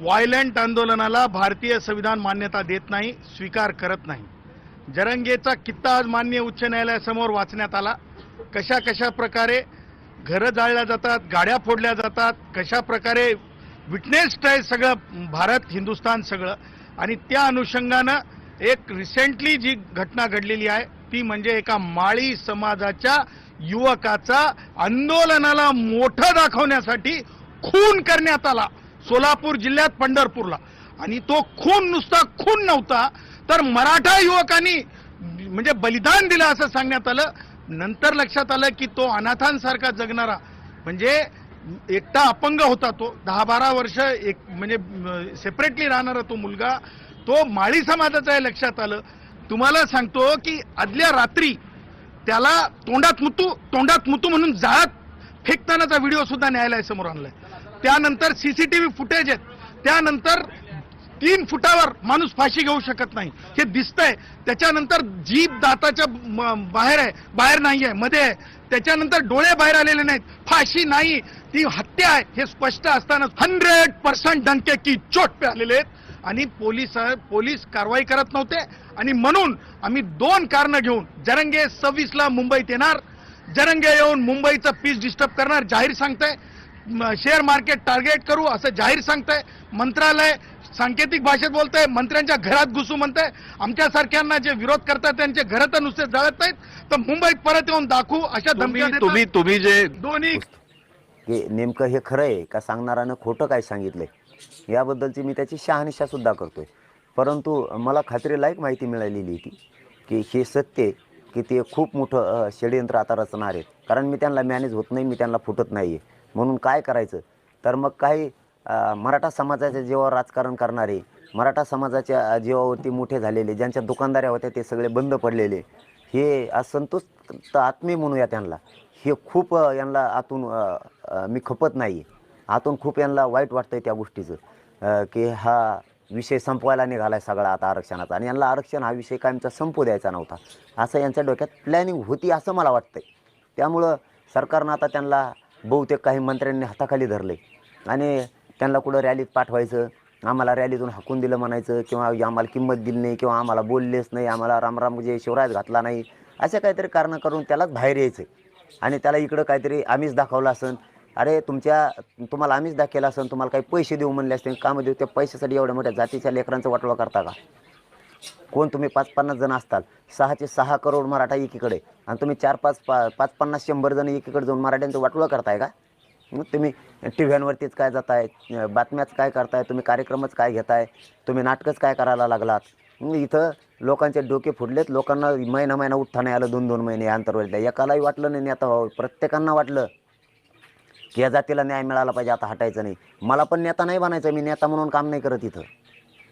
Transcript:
Violent आंदोलनाला भारतीय संविधान मान्यता देत नाही, स्वीकार करत नाही। जरंगेचा कित्ता आज माननीय उच्च न्यायालयासमोर वाचण्यात आला। कशा कशा प्रकारे घरं जाळल्या जातात, गाड्या फोडल्या जातात, कशा प्रकारे विटनेस्ड आहे सगळं भारत हिंदुस्थान सगळं। आणि त्या अनुषंगानं एक रिसेंटली जी घटना घडलेली आहे ती म्हणजे एका माळी समाजाच्या युवकाचा आंदोलनाला मोठं दाखवण्यासाठी खून करण्यात आला सोलापूर जिल्ह्यात पंढरपूरला। आणि तो खून नुसता खून नव्हता तर मराठा युवकांनी म्हणजे बलिदान दिलं असं सांगण्यात आलं। नंतर लक्षात आलं की तो अनाथांसारखा जगणारा म्हणजे एकटा अपंग होता, तो 10-12 वर्ष एक म्हणजे सेपरेटली राहणारा तो मुलगा तो माळी समाजाचा आहे लक्षात आलं। तुम्हाला सांगतो की आदल्या रात्री त्याला तोंडात मुतू म्हणून जाळत फेकतानाचा व्हिडिओ सुद्धा न्यायालयासमोर आणलाय। त्यानंतर सीसीटीव्ही फुटेज आहेत, त्यानंतर 3 फुटावर माणूस फाशी घेऊ शकत नाही हे दिसतंय। त्याच्यानंतर जीभ दाताच्या बाहेर आहे, बाहेर नाहीये, मध्ये आहे। त्याच्यानंतर डोळे बाहेर आलेले नाहीत, फाशी नाही, ती हत्या आहे हे स्पष्ट असताना 100% डंके की चोट पे आलेले आहेत। आणि पोलीस कारवाई करत नव्हते आणि म्हणून आम्ही 2 कारणं घेऊन जरंगे 26ला मुंबईत येणार, जरंगे येऊन मुंबईचं पीस डिस्टर्ब करणार जाहीर सांगताय, शेअर मार्केट टार्गेट करू असं जाहीर सांगताय, मंत्रालय सांकेतिक भाषेत बोलतंय, मंत्र्यांच्या घरात घुसू म्हणताय, आमच्यासारख्यांना जे विरोध करतात त्यांचे घर तर नुसते जळत नाहीत तर मुंबईत परत येऊन दाखवू अशा धमक्या देतात। तुम्ही जे दोन्ही नेमकं हे खरं आहे का सांगणारानं खोटं काय सांगितलंय याबद्दलची मी त्याची शहानिशा सुद्धा करतोय। परंतु मला खात्रीलायक माहिती मिळालेली होती की हे सत्य आहे की ते खूप मोठं षडयंत्र आता रचणार आहेत, कारण मी त्यांना मॅनेज होत नाही, मी त्यांना फुटत नाही आहे। म्हणून काय करायचं तर मग काही मराठा समाजाच्या जीवावर राजकारण करणारे, मराठा समाजाच्या जीवावरती मोठे झालेले, ज्यांच्या दुकानदाऱ्या होत्या ते सगळे बंद पडलेले, हे असंतुष्ट आत्मे म्हणूया त्यांना, हे खूप यांना आतून मी खपत नाही आहे, आतून खूप यांना वाईट वाटतंय त्या गोष्टीचं की हा विषय संपवायला निघाला आहे सगळा आता आरक्षणाचा, आणि यांना आरक्षण हा विषय कायमचा संपू द्यायचा नव्हता असं यांच्या डोक्यात प्लॅनिंग होती असं मला वाटतंय। त्यामुळं सरकारनं आता त्यांना बहुतेक काही मंत्र्यांनी हाताखाली धरले आणि त्यांना कुठं रॅलीत पाठवायचं, आम्हाला रॅलीतून हाकून दिलं म्हणायचं, किंवा आम्हाला किंमत दिली नाही, किंवा आम्हाला बोललेच नाही, आम्हाला रामराम जे शिवराज घातला नाही, अशा काहीतरी कारणं करून त्यालाच बाहेर यायचं आणि त्याला इकडं काहीतरी आम्हीच दाखवलं असेल। अरे तुम्हाला आम्हीच दाखवलं असेल, तुम्हाला काही पैसे देऊ म्हणले असते, कामं देऊ, त्या पैशासाठी एवढ्या मोठ्या जातीच्या लेकरांचं वाटोळं करता का? कोण तुम्ही 5-50 जण असताल, 6 करोड मराठा एकीकडे आणि तुम्ही 5-50-100 जण एकीकडे जाऊन मराठ्यांचं वाटोळं करताय का? मग तुम्ही टी व्हीवरतीच काय जाताय, बातम्याच काय करताय, तुम्ही कार्यक्रमच काय घेताय, तुम्ही नाटकच काय करायला लागलात। इथं लोकांचे डोके फुटलेत, लोकांना महिना उठता नाही आलं, 2-2 महिने अंतरवलत्या, एकालाही वाटलं नाही नेता व्हावं, प्रत्येकांना वाटलं की या जातीला न्याय मिळाला पाहिजे, आता हटायचं नाही। मला पण नेता नाही बनायचं, मी नेता म्हणून काम नाही करत इथं।